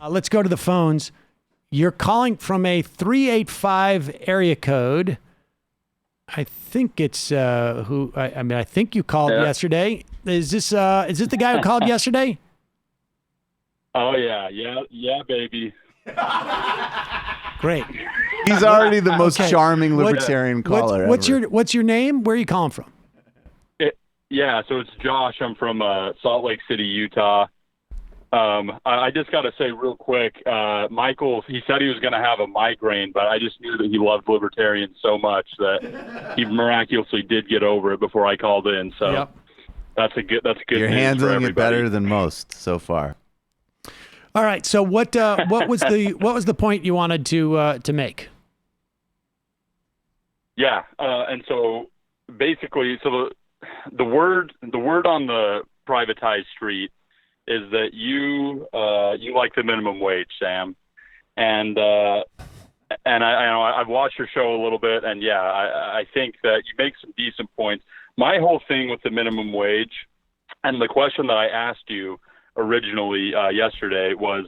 Let's go to the phones. You're calling from a 385 area code. I think it's I think you called yesterday. Is this the guy who called yesterday? Oh yeah, baby. Great. He's already the most charming libertarian caller ever. What's your name? Where are you calling from? So it's Josh. I'm from Salt Lake City, Utah. I just got to say real quick, Michael, he said he was going to have a migraine, but I just knew that he loved libertarians so much that he miraculously did get over it before I called in. So that's a good You're news handling for it better than most so far. All right. So what was the point you wanted to make? Yeah. And so basically, the word on the privatized street is that you like the minimum wage, Sam, and I've watched your show a little bit, and I think that you make some decent points. My whole thing with the minimum wage, and the question that I asked you originally yesterday was,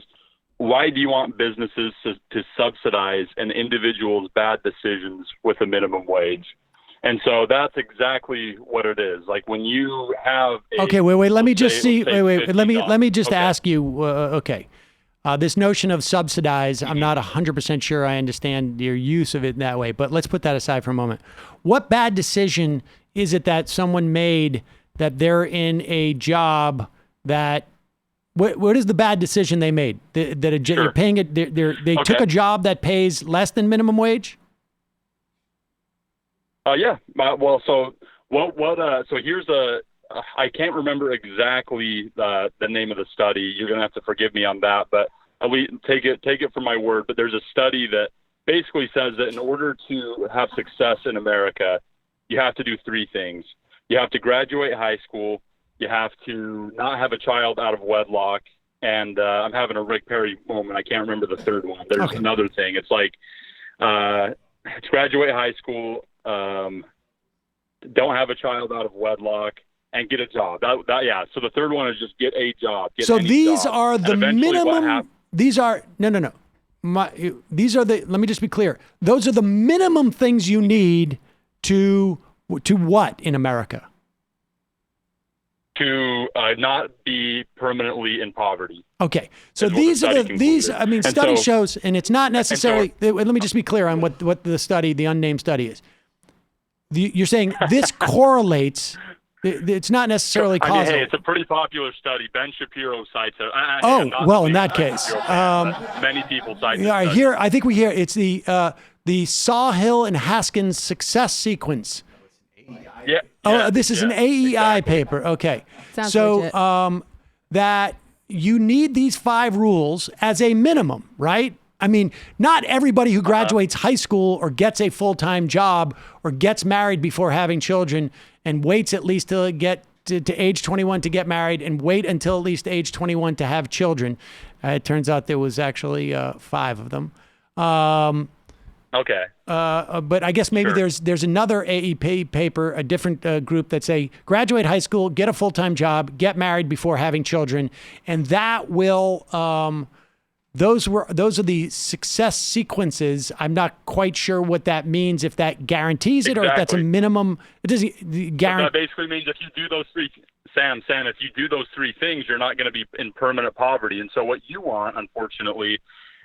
why do you want businesses to subsidize an individual's bad decisions with a minimum wage? And so that's exactly what it is. Like when you have wait. Let me just let me just ask you. This notion of subsidize, I'm not 100% sure I understand your use of it in that way. But let's put that aside for a moment. What bad decision is it that someone made that they're in a job that? What is the bad decision they made? You're paying it. They took a job that pays less than minimum wage. So here's I can't remember exactly the name of the study. You're going to have to forgive me on that, but at least take it for my word. But there's a study that basically says that in order to have success in America, you have to do three things. You have to graduate high school. You have to not have a child out of wedlock. And I'm having a Rick Perry moment. I can't remember the third one. There's another thing. It's like it's graduate high school, don't have a child out of wedlock, and get a job. So the third one is just get a job. So these are the minimum. These are no. These are the. Let me just be clear. Those are the minimum things you need to what in America? To not be permanently in poverty. Okay, so these are these. I mean, study shows, and it's not necessarily. Let me just be clear on what the unnamed study is. You're saying this correlates. It's not necessarily causal. Hey, it's a pretty popular study. Ben Shapiro cites it. In that case, many people cite it. Yeah, here I think we hear it's the Sawhill and Haskins success sequence. This is an AEI paper. Okay. Sounds legit. That you need these 5 rules as a minimum, right? I mean, not everybody who graduates high school or gets a full-time job or gets married before having children and waits at least till get to age 21 to get married and wait until at least age 21 to have children. It turns out there was actually 5 of them. Okay. But I guess maybe there's another AEP paper, a different group that say graduate high school, get a full-time job, get married before having children, and that will. Those are the success sequences. I'm not quite sure what that means. If that guarantees it, or if that's a minimum. It doesn't guarantee. That basically means if you do those three, Sam, if you do those 3 things, you're not going to be in permanent poverty. And so what you want, unfortunately,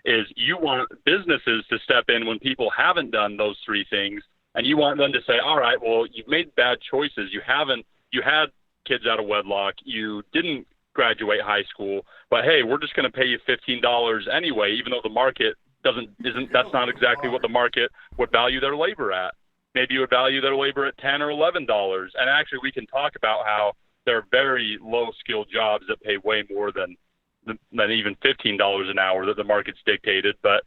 is you want businesses to step in when people haven't done those 3 things, and you want them to say, all right, well, you've made bad choices. You had kids out of wedlock. You didn't graduate high school, but hey, we're just going to pay you $15 anyway, even though the market that's not exactly what the market would value their labor at. Maybe you would value their labor at $10 or $11. And actually, we can talk about how there are very low skilled jobs that pay way more than even $15 an hour that the market's dictated. But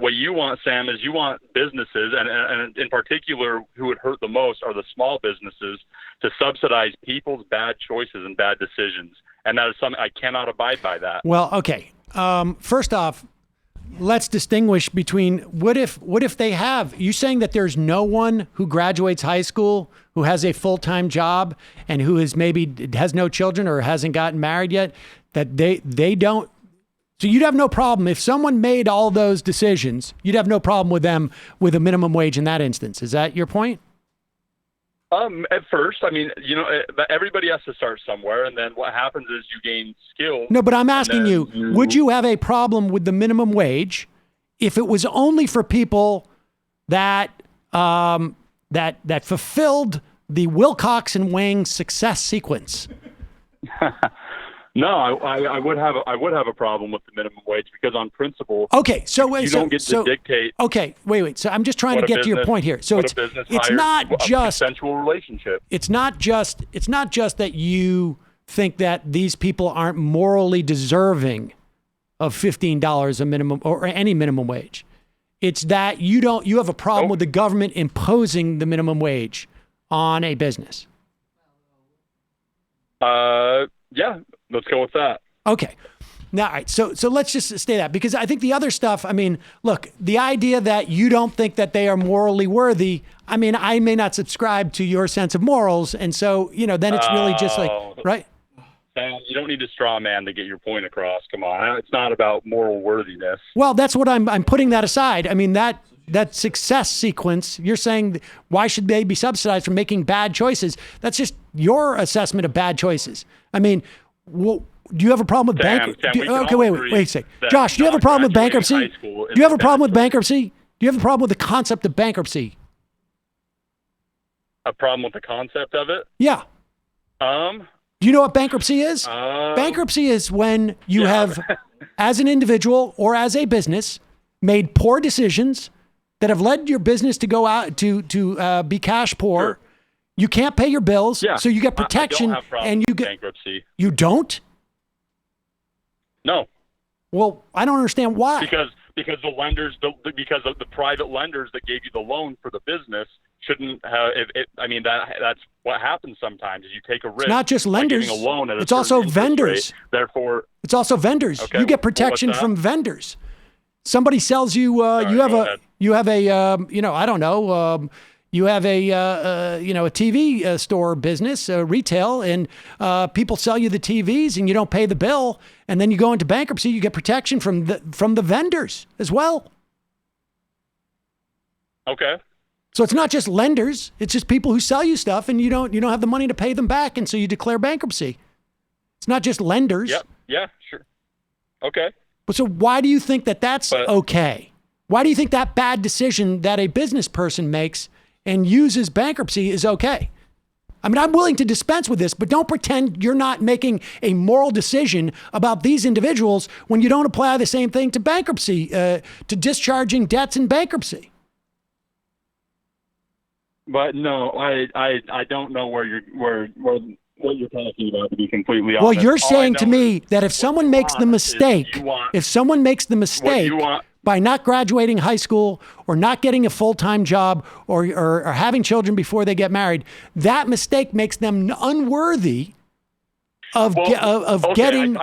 what you want, Sam, is you want businesses, and in particular, who would hurt the most are the small businesses, to subsidize people's bad choices and bad decisions. And that is something I cannot abide by that. Well, okay. First off, let's distinguish between what if they have. You saying that there's no one who graduates high school who has a full-time job and who has no children or hasn't gotten married yet, that they don't So you'd have no problem if someone made all those decisions. You'd have no problem with them with a minimum wage in that instance. Is that your point? At first, I mean, everybody has to start somewhere, and then what happens is you gain skill. No, but I'm asking you, would you have a problem with the minimum wage if it was only for people that that fulfilled the Wilcox and Wang success sequence? No, I would have a problem with the minimum wage because on principle, okay, so you don't get to dictate. Okay, wait. So I'm just trying to get to your point here. So it's not just a consensual relationship. It's not just that you think that these people aren't morally deserving of $15 a minimum or any minimum wage. It's that you have a problem with the government imposing the minimum wage on a business. Yeah, let's go with that. Okay. Now, all right. So let's just stay that, because I think the other stuff, I mean, look, the idea that you don't think that they are morally worthy, I mean, I may not subscribe to your sense of morals. And so, then it's really just like, right? Sam, you don't need a straw man to get your point across. Come on. It's not about moral worthiness. Well, that's what I'm putting that aside. I mean, that success sequence, you're saying, why should they be subsidized for making bad choices? That's just your assessment of bad choices. I mean, do you have a problem with bankruptcy? Okay, wait a sec. Josh, do you have a problem with bankruptcy? Do you have a problem with bankruptcy? Do you have a problem with the concept of bankruptcy? A problem with the concept of it? Yeah. Do you know what bankruptcy is? Bankruptcy is when you have, as an individual or as a business, made poor decisions that have led your business to go out to be cash poor. Sure. You can't pay your bills, so you get protection, and you get bankruptcy. You don't? No. Well, I don't understand why. Because the lenders, because of the private lenders that gave you the loan for the business shouldn't have. That's what happens sometimes. Is you take a risk. It's not just lenders. A loan at it's also vendors. Rate. Therefore, it's also vendors. Okay, you get protection from vendors. Somebody sells you. You have a TV store business, retail, and people sell you the TVs, and you don't pay the bill, and then you go into bankruptcy. You get protection from the vendors as well. Okay. So it's not just lenders; it's just people who sell you stuff, and you don't have the money to pay them back, and so you declare bankruptcy. It's not just lenders. Yep. Yeah. Sure. Okay. But so why do you think that's okay? Why do you think that bad decision that a business person makes and uses bankruptcy is okay? I mean, I'm willing to dispense with this, but don't pretend you're not making a moral decision about these individuals when you don't apply the same thing to bankruptcy, to discharging debts in bankruptcy. But no, I don't know what you're talking about, to be completely honest. Well, you're saying to me that if someone makes the mistake, by not graduating high school or not getting a full-time job or having children before they get married, that mistake makes them unworthy of getting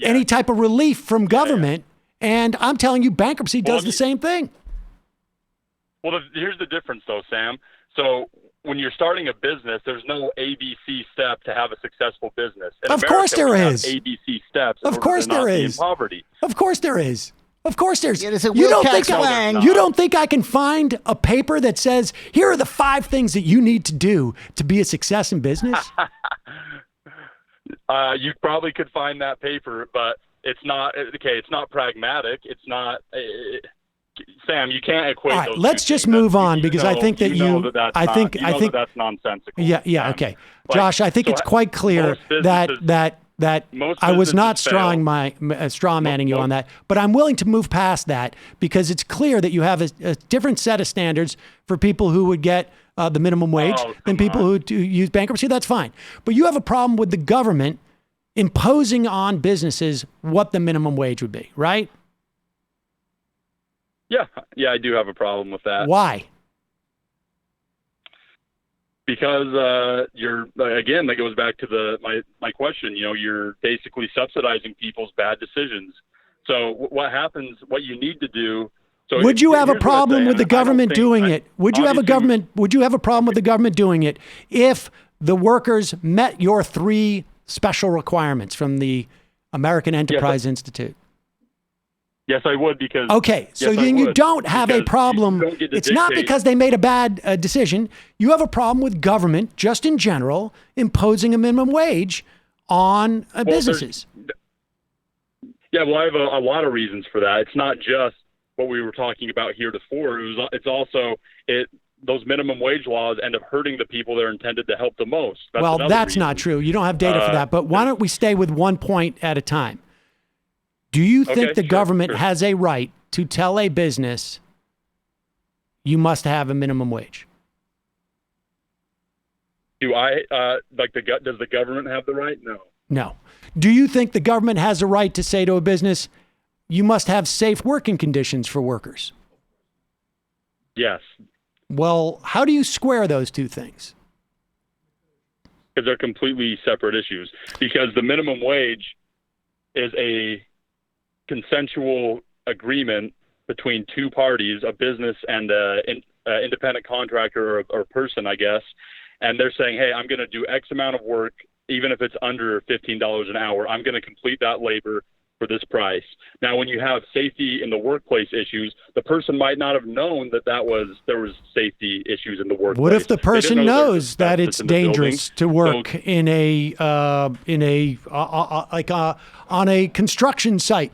any type of relief from government. Yeah. And I'm telling you, bankruptcy does the same thing. Well, here's the difference, though, Sam. So when you're starting a business, there's no ABC step to have a successful business. Of course there is. ABC steps. Of course there is. Poverty. Of course there is. Of course there's. You don't think I can find a paper that says, here are the 5 things that you need to do to be a success in business? You probably could find that paper, but it's not okay. It's not pragmatic. It's not. Sam, you can't equate. All right, those let's just move on, because I think that I think that's nonsensical. Yeah. Okay, Josh, I think it's quite clear that I was not straw manning you on that, but I'm willing to move past that, because it's clear that you have a different set of standards for people who would get the minimum wage than people who use bankruptcy. That's fine, but you have a problem with the government imposing on businesses what the minimum wage would be, right? Yeah, I do have a problem with that. Why? Because that goes back to my question. You're basically subsidizing people's bad decisions. So what happens? What you need to do. So would you have a problem with the government doing it? Would you have a problem with the government doing it if the workers met your 3 special requirements from the American Enterprise Institute? Yes, I would, because okay, so yes, then you don't have a problem. It's not because they made a bad decision. You have a problem with government, just in general, imposing a minimum wage on businesses. Yeah, well, I have a lot of reasons for that. It's not just what we were talking about heretofore. It's also those minimum wage laws end up hurting the people they're intended to help the most. That's not true. You don't have data for that. But why don't we stay with one point at a time? Do you think the government has a right to tell a business you must have a minimum wage? Do I does the government have the right? No. No. Do you think the government has a right to say to a business, you must have safe working conditions for workers? Yes. Well, how do you square those two things? Because they're completely separate issues. Because the minimum wage is a consensual agreement between two parties, a business and an independent contractor or person, I guess. And they're saying, hey, I'm going to do X amount of work, even if it's under $15 an hour. I'm going to complete that labor for this price. Now, when you have safety in the workplace issues, the person might not have known that there was safety issues in the workplace. What if the person knows that it's dangerous to work on a construction site?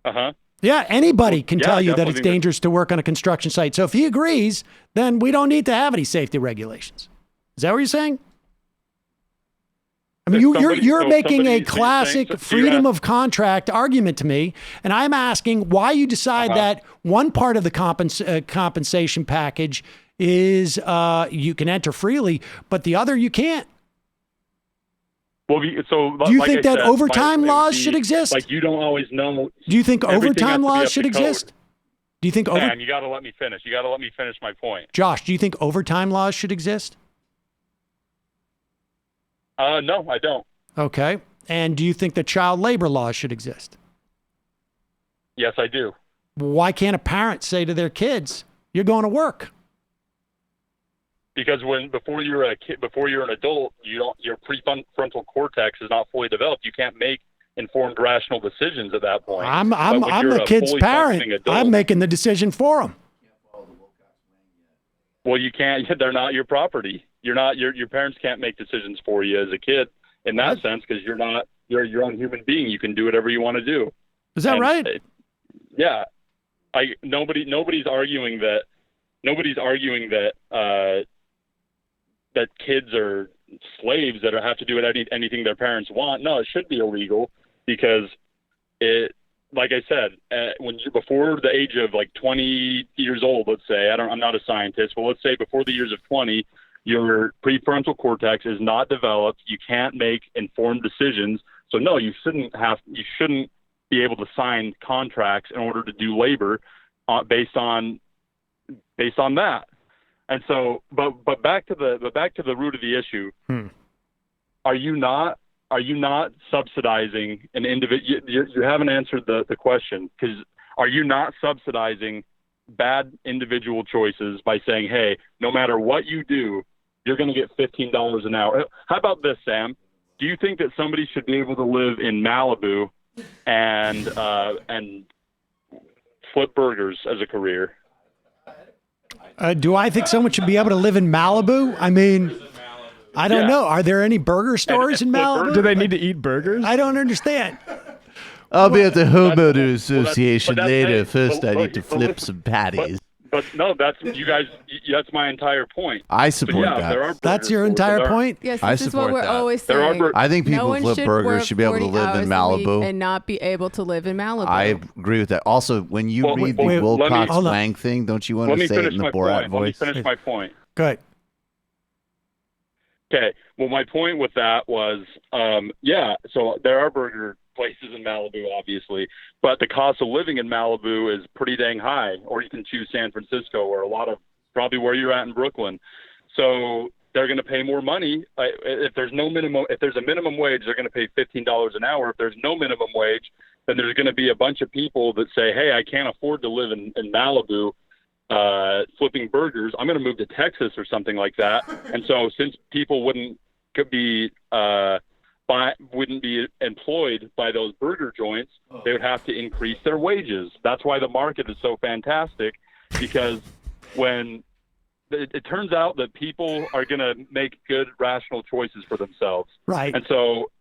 Uh-huh. Yeah, anybody can tell you that it's dangerous to work on a construction site. So if he agrees, then we don't need to have any safety regulations. Is that what you're saying? I mean, you're making a classic freedom of contract argument to me, and I'm asking why you decide that one part of the compensation package is you can enter freely, but the other you can't. Well, so do you think that overtime laws should exist? Like, you don't always know. Do you think overtime laws should exist? Do you think Man, you got to let me finish. You got to let me finish my point. Josh, do you think overtime laws should exist? No, I don't. Okay. And do you think that child labor laws should exist? Yes, I do. Why can't a parent say to their kids, "You're going to work"? Because before you're a kid, before you're an adult, your prefrontal cortex is not fully developed. You can't make informed, rational decisions at that point. I'm the kid's parent. I'm making the decision for them. Well, you can't. They're not your property. You're not. Your parents can't make decisions for you as a kid in that sense, because you're not. You're your own human being. You can do whatever you want to do. Is that right? Yeah. Nobody's arguing that. Nobody's arguing that. That kids are slaves that have to do anything their parents want. No, it should be illegal, because it, like I said, when you before the age of like 20 years old, let's say, I'm not a scientist, but let's say before the years of 20, your prefrontal cortex is not developed. You can't make informed decisions. So no, you shouldn't be able to sign contracts in order to do labor based on that. And so, but back to the root of the issue. Are you not subsidizing an individual? You haven't answered the question, because are you not subsidizing bad individual choices by saying, hey, no matter what you do, you're going to get $15 an hour? How about this, Sam? Do you think that somebody should be able to live in Malibu and flip burgers as a career? Do I think someone should be able to live in Malibu? I mean, I don't know. Are there any burger stores in Malibu? Do they need to eat burgers? I don't understand. I'll be at the Homeowners Association later. First, I need to flip some patties. But no, that's my entire point. I support that. That's your entire point? Yes, this is what we're always saying. I think people who flip burgers should be able to live in Malibu and not be able to live in Malibu. I agree with that. Also, when you read the Wilcox-Lang thing, don't you want to say it in the Borat voice? Let me finish my point. Go ahead. Okay. Well, my point with that was, so there are burger places in Malibu, obviously, but the cost of living in Malibu is pretty dang high. Or you can choose San Francisco, or probably where you're at in Brooklyn. So they're going to pay more money. If there's a minimum wage, they're going to pay $15 an hour. If there's no minimum wage, then there's going to be a bunch of people that say, hey, I can't afford to live in Malibu flipping burgers. I'm going to move to Texas or something like that. And so since people wouldn't be wouldn't be employed by those burger joints, they would have to increase their wages. That's why the market is so fantastic, because when it turns out that people are going to make good, rational choices for themselves. Right. And so,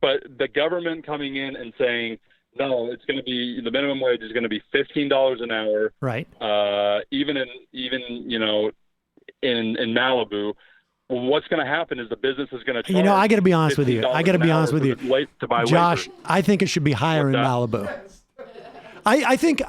but the government coming in and saying, no, it's going to be, the minimum wage is going to be $15 an hour. Right. Even in Malibu. Well, what's going to happen is the business is going to charge. I got to be honest with you. Josh, I think it should be higher in Malibu. I think it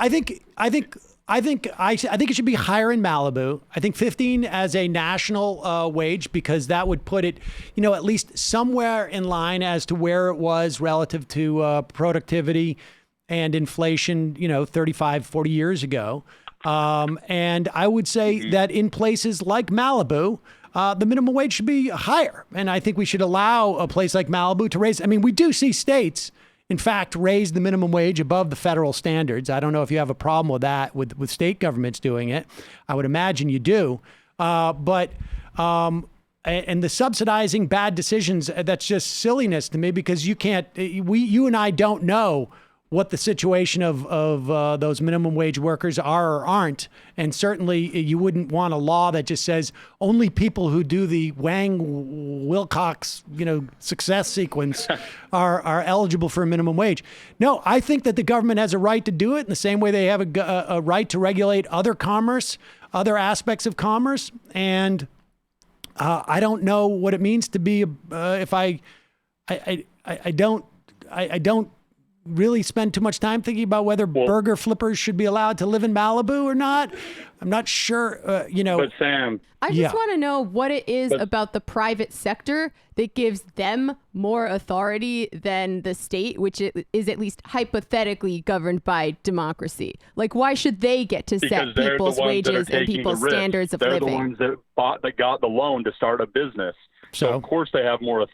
should be higher in Malibu. I think 15 as a national wage, because that would put it, at least somewhere in line as to where it was relative to productivity and inflation, 35, 40 years ago. And I would say that in places like Malibu, the minimum wage should be higher. And I think we should allow a place like Malibu to raise. I mean, we do see states, in fact, raise the minimum wage above the federal standards. I don't know if you have a problem with that, with state governments doing it. I would imagine you do. And the subsidizing bad decisions, that's just silliness to me, because you and I don't know what the situation of those minimum wage workers are or aren't. And certainly you wouldn't want a law that just says only people who do the Wang-Wilcox, success sequence are eligible for a minimum wage. No, I think that the government has a right to do it in the same way they have a right to regulate other commerce, other aspects of commerce. And I don't know what it means to be, I don't really spend too much time thinking about whether burger flippers should be allowed to live in Malibu or not. I'm not sure, But Sam, I just want to know what it is about the private sector that gives them more authority than the state, which is at least hypothetically governed by democracy. Like, why should they get to set people's wages and people's standards of living? They're the ones that got the loan to start a business. So of course they have more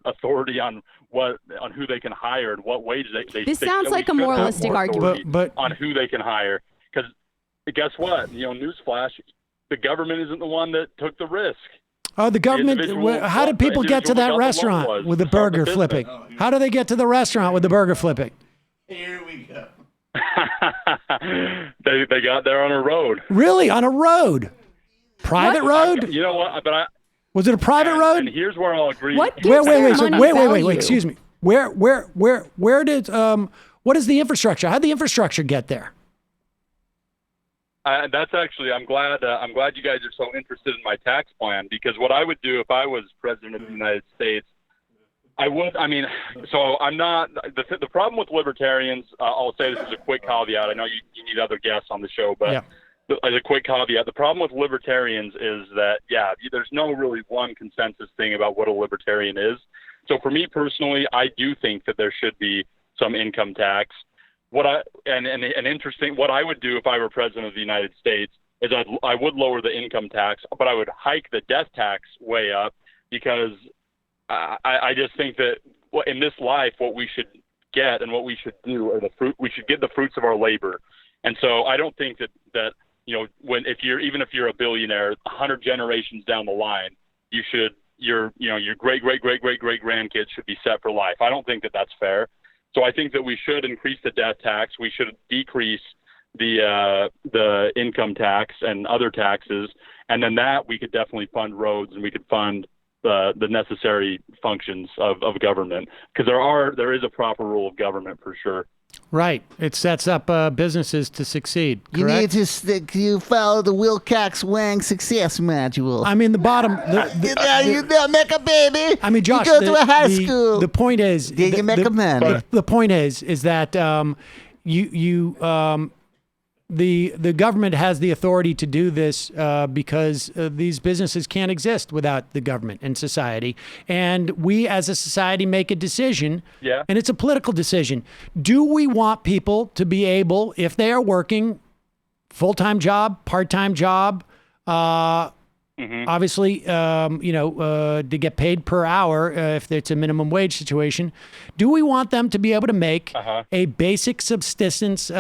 authority on who they can hire and what wage they. This sounds like a moralistic argument, but on who they can hire, because guess what? Newsflash, the government isn't the one that took the risk. Oh, the government. How did people get to that restaurant with the burger flipping? How do they get to the restaurant with the burger flipping? Here we go. They got there on a road. Really, on a road? Private road? You know what? But was it a private road? And here's where I'll agree. What gives wait. them money Wait. value? Excuse me. Where did what is the infrastructure? How did the infrastructure get there? That's actually, I'm glad you guys are so interested in my tax plan, because what I would do if I was president of the United States, so I'm not, the problem with libertarians, I'll say this as a quick caveat. I know you need other guests on the show, but as a quick caveat, the problem with libertarians is that, there's no really one consensus thing about what a libertarian is. So for me personally, I do think that there should be some income tax. What I would do if I were president of the United States is I would lower the income tax, but I would hike the death tax way up, because I just think that in this life, what we should get and what we should do are we should get the fruits of our labor. And so I don't think that if you're a billionaire, 100 generations down the line, your great grandkids should be set for life. I don't think that that's fair. So I think that we should increase the death tax. We should decrease the income tax and other taxes, and then that we could definitely fund roads, and we could fund the necessary functions of government, because there is a proper rule of government for sure. Right. It sets up businesses to succeed. Correct? You follow the Wilcox Wang success manual. I mean, the bottom. You make a baby. I mean, Josh, you go to a high school. The point is, you make a man. The point is that the government has the authority to do this because these businesses can't exist without the government and society. And we as a society make a decision, and it's a political decision. Do we want people to be able, if they are working full-time job, part-time job, obviously, to get paid per hour if it's a minimum wage situation, do we want them to be able to make a basic subsistence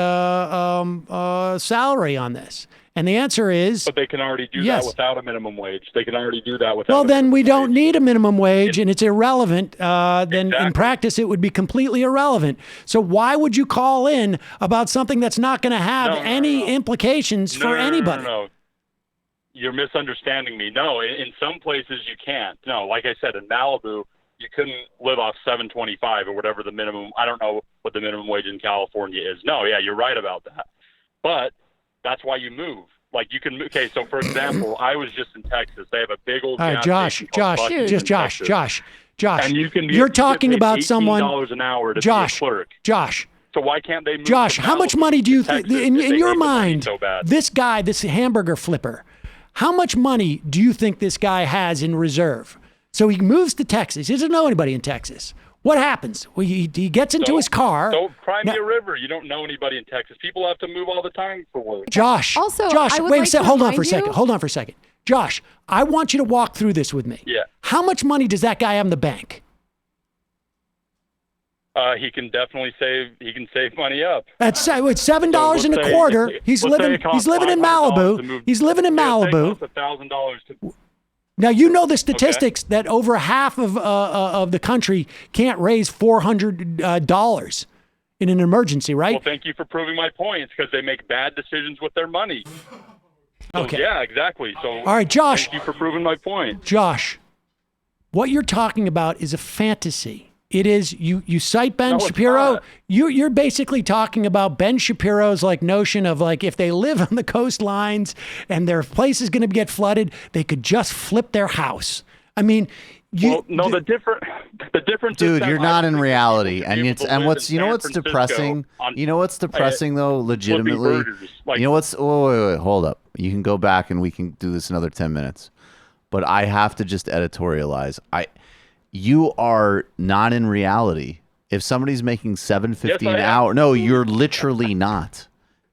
salary on this? And the answer is, but they can already do yes. that without a minimum wage. They can already do that without. Well, then we don't wage. need a minimum wage, and it's irrelevant. Then Exactly. in practice, it would be completely irrelevant. So why would you call in about something that's not going to have any implications for anybody? No. You're misunderstanding me. No, in some places you can't. No, like I said, in Malibu, you couldn't live off $7.25 or whatever the minimum. I don't know what the minimum wage in California is. No, yeah, you're right about that. But that's why you move. Like you can. Okay, so for example, I was just in Texas. They have a big old. All right, Josh. And You're talking about someone. $18 an hour to Josh, be a clerk. Josh. So why can't they move? Josh, to how much Malibu money do you to think, Texas in if they your hate the money mind, so bad? this guy, this hamburger flipper, how much money do you think this guy has in reserve? So he moves to Texas. He doesn't know anybody in Texas. What happens? Well, he gets into his car. So Crimea River, you don't know anybody in Texas. People have to move all the time for work. Josh, Also, Josh, I would wait like a second. to Hold on for a remind second. you- Hold on for a second. Josh, I want you to walk through this with me. Yeah. How much money does that guy have in the bank? He can definitely save. He can save money up. That's it's $7 and a quarter. He's living in Malibu. He's living in Malibu. $1,000 to. Now you know the statistics that over half of the country can't raise $400 in an emergency, right? Well, thank you for proving my points because they make bad decisions with their money. So, Okay. Yeah, exactly. So. All right, Josh. Thank you for proving my point. Josh, what you're talking about is a fantasy. It is you cite Ben Shapiro. not. You're basically talking about Ben Shapiro's like notion of like if they live on the coastlines and their place is going to get flooded, they could just flip their house. I mean, the difference. Dude, is that you're not in I reality, think and people it's to and live what's in you know San what's Francisco depressing. on- You know what's depressing though, legitimately. burgers, like- You know what's? Wait, hold up. You can go back and we can do this another 10 minutes, but I have to just editorialize. You are not in reality. If somebody's making $7.50 an hour, no, you're literally not.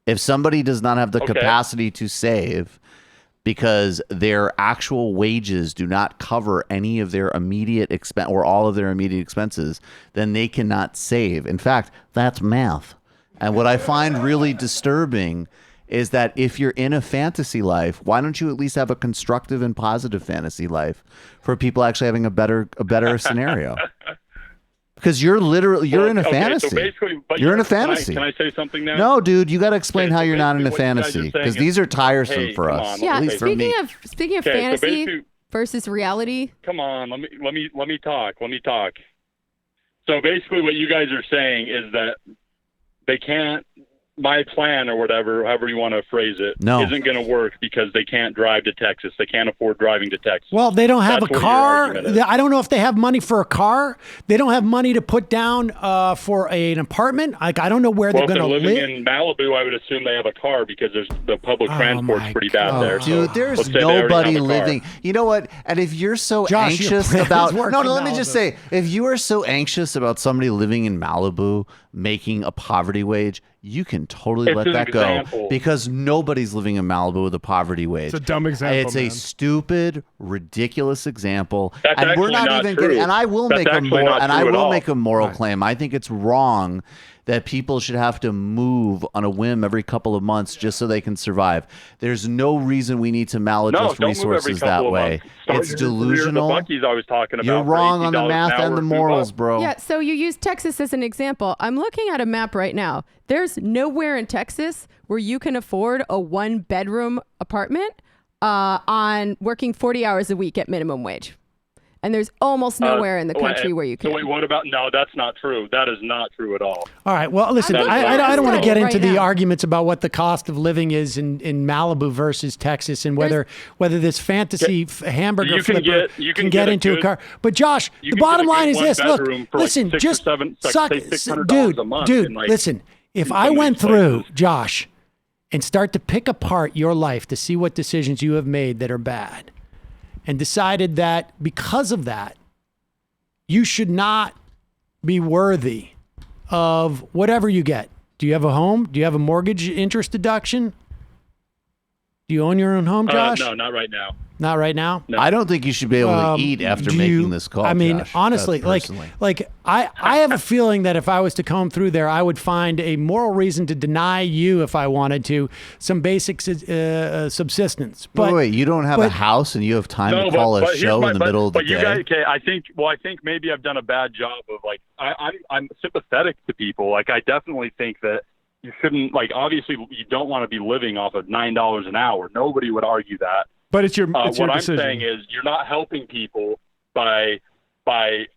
If somebody does not have the capacity to save because their actual wages do not cover any of their immediate expense or all of their immediate expenses, then they cannot save. In fact, that's math. And what I find really disturbing is that if you're in a fantasy life, why don't you at least have a constructive and positive fantasy life for people actually having a better scenario? Because you're in a fantasy. So basically, you're in a fantasy. Can I say something now? No, dude, you got to explain Okay, how so you're not in a basically what you guys are fantasy saying because is- these are tiresome Hey, for come us. on, Yeah, at least for me. speaking of Okay, so fantasy basically- versus reality. Come on, let me talk. So basically, what you guys are saying is that they can't. My plan or whatever, however you want to phrase it, No. isn't going to work because they can't drive to Texas. They can't afford driving to Texas. Well, they don't have That's a what your car. argument is. I don't know if they have money for a car. They don't have money to put down for an apartment. Like I don't know where Well, they're if going they're to living live. in Malibu, I would assume they have a car because the public Oh, transport's my pretty bad God. there. So Dude, there's let's say they already nobody have a car. living. You know what? And if you're so Josh, your anxious plan about is working no, let me just Malibu. say, if you are so anxious about somebody living in Malibu making a poverty wage, you can totally It's let an that example. go because nobody's living in Malibu with a poverty wage. It's a dumb example, It's a man. stupid, ridiculous example, That's and we're actually not not even true. getting. And I will That's make a actually moral. not And I true at will all. make a moral claim. I think it's wrong that people should have to move on a whim every couple of months just so they can survive. There's no reason we need to maladjust No, don't move every resources that couple of way. months. Start It's your- delusional. The Buc-ee's I was talking about. You're for wrong on the $18 math an hour and the to morals, move up. bro. Yeah, so you use Texas as an example. I'm looking at a map right now. There's nowhere in Texas where you can afford a 1-bedroom apartment on working 40 hours a week at minimum wage. And there's almost nowhere in the country where you can. So wait, what about? No, that's not true. That is not true at all. All right. Well, listen, I'm I looking don't want to at get it into right the now. arguments about what the cost of living is in Malibu versus Texas and whether this fantasy hamburger You can flipper get- can get a into a good- car. But Josh, you the can get bottom a line good is this. Look, one-bedroom for like listen, 6 just or 7, suck, say $600 a month dude, in, like, listen. If in I some of went these through, places. Josh, and start to pick apart your life to see what decisions you have made that are bad, and decided that because of that, you should not be worthy of whatever you get. Do you have a home? Do you have a mortgage interest deduction? Do you own your own home, Josh? No, not right now. Not right now. No. I don't think you should be able to eat after making this call. I mean, Josh. honestly, That's like I have a feeling that if I was to comb through there, I would find a moral reason to deny you, if I wanted to, some basic subsistence. But wait, you don't have a house and you have time to call a show in the middle of the day? Guys, okay, I think maybe I've done a bad job of like I'm sympathetic to people. Like I definitely think that you shouldn't, like, obviously you don't want to be living off of $9 an hour. Nobody would argue that. But it's your what decision. I'm saying is you're not helping people by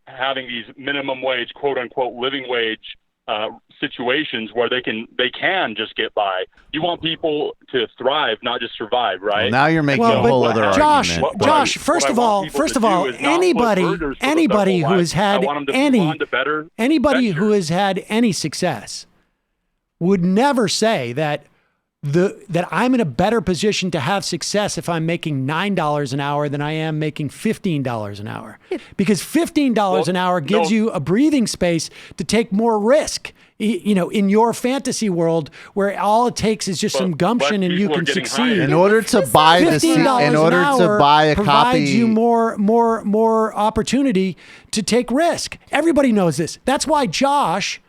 having these minimum wage, quote unquote, living wage situations where they can just get by. You want people to thrive, not just survive, right? Well, now you're making a whole other argument. Josh, first of all, anybody who has had any success would never say that I'm in a better position to have success if I'm making $9 an hour than I am making $15 an hour. Because $15 an hour gives you a breathing space to take more risk. You know, in your fantasy world, where all it takes is just some gumption and you can succeed. In order to buy a copy, provides you more opportunity to take risk. Everybody knows this. That's why Josh.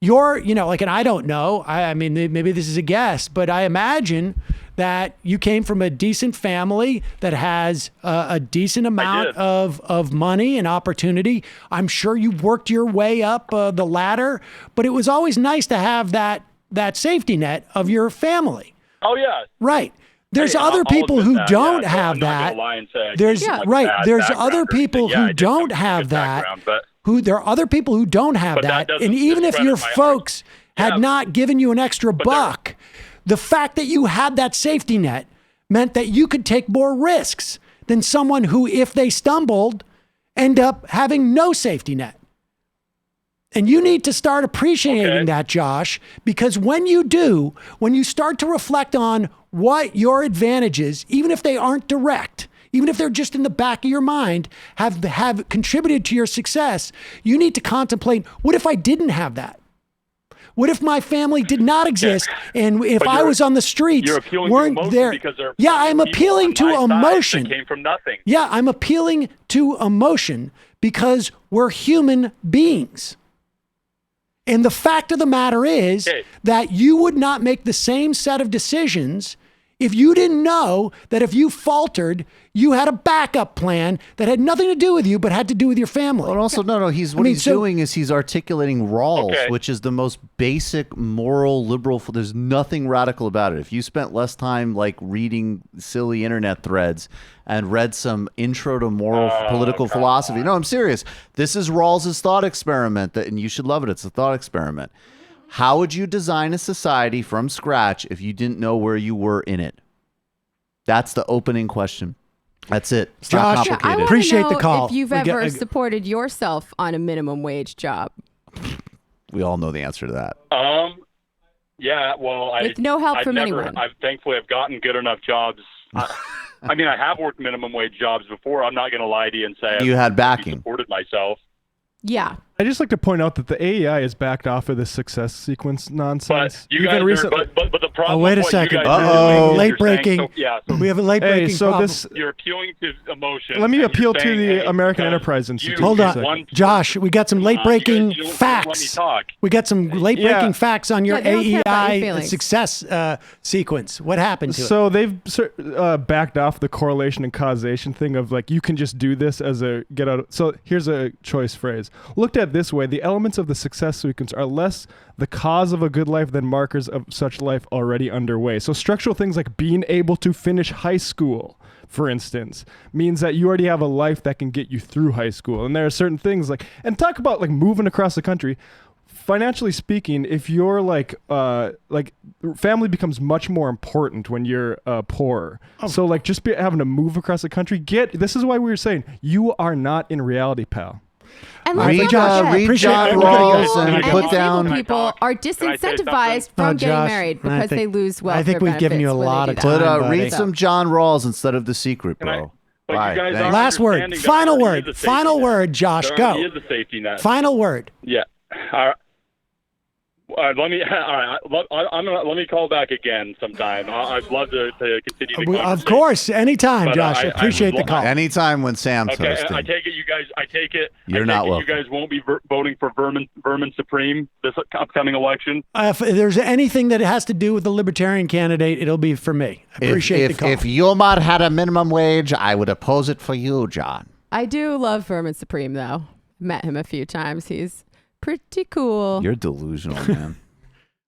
And I don't know, I mean, maybe this is a guess, but I imagine that you came from a decent family that has a decent amount of money and opportunity. I'm sure you worked your way up the ladder, but it was always nice to have that safety net of your family. Oh, yeah. Right. There's other people who don't have that. There's other people who don't have that. There are other people who don't have that. And even if your folks had not given you an extra buck, the fact that you had that safety net meant that you could take more risks than someone who, if they stumbled, end up having no safety net. And you need to start appreciating that, Josh, because when you do, when you start to reflect on what your advantages, even if they aren't direct, even if they're just in the back of your mind, have contributed to your success, you need to contemplate, what if I didn't have that? What if my family did not exist, and if I was on the streets, weren't there? Yeah, I'm appealing to emotion. Came from nothing. Yeah, I'm appealing to emotion because we're human beings. And the fact of the matter is that you would not make the same set of decisions if you didn't know that if you faltered, you had a backup plan that had nothing to do with you, but had to do with your family. But also, he's doing is he's articulating Rawls, which is the most basic moral liberal. There's nothing radical about it. If you spent less time like reading silly internet threads and read some intro to moral political philosophy. No, I'm serious. This is Rawls's thought experiment, and you should love it. It's a thought experiment. How would you design a society from scratch if you didn't know where you were in it? That's the opening question. That's it. It's Josh, not complicated. I appreciate know the call. If you've ever supported yourself on a minimum wage job. We all know the answer to that. Yeah, well, with no help from anyone. Thankfully, I've gotten good enough jobs. I mean, I have worked minimum wage jobs before. I'm not going to lie to you and say you had backing. Supported myself. Yeah. I just like to point out that the AEI is backed off of this success sequence nonsense. But you guys but the problem. Oh, wait a second. Late breaking. We have a late breaking problem. You're appealing to emotion. Let me appeal to the American Enterprise Institute. Hold on, Josh. We got some late breaking facts. We got some late breaking facts on your AEI success sequence. What happened to it? So they've backed off the correlation and causation thing of like you can just do this as a get out. So here's a choice phrase. Looked at this way, the elements of the success sequence are less the cause of a good life than markers of such life already underway. So structural things like being able to finish high school, for instance, means that you already have a life that can get you through high school. And there are certain things like, and talk about like moving across the country. Financially speaking, if you're like family becomes much more important when you're poor. So like just having to move across the country, this is why we were saying you are not in reality, pal. And read John Rawls and put down. People are disincentivized from getting married because they lose welfare. I think we've given you a lot of time. Read some John Rawls instead of The Secret, bro. Last word. Final word. Final word, Josh. Go. He is a safety net. Final word. Yeah. Let me. All right, let me call back again sometime. I'd love to continue the conversation. Of course, anytime, But, Josh. I appreciate the call. Anytime when Sam's Okay, hosting. I take it you guys. You're not welcome. You guys won't be voting for Vermin Supreme this upcoming election. If there's anything that has to do with the Libertarian candidate, it'll be for me. I appreciate the call. If Yomar had a minimum wage, I would oppose it for you, John. I do love Vermin Supreme, though. Met him a few times. He's pretty cool. You're delusional, man.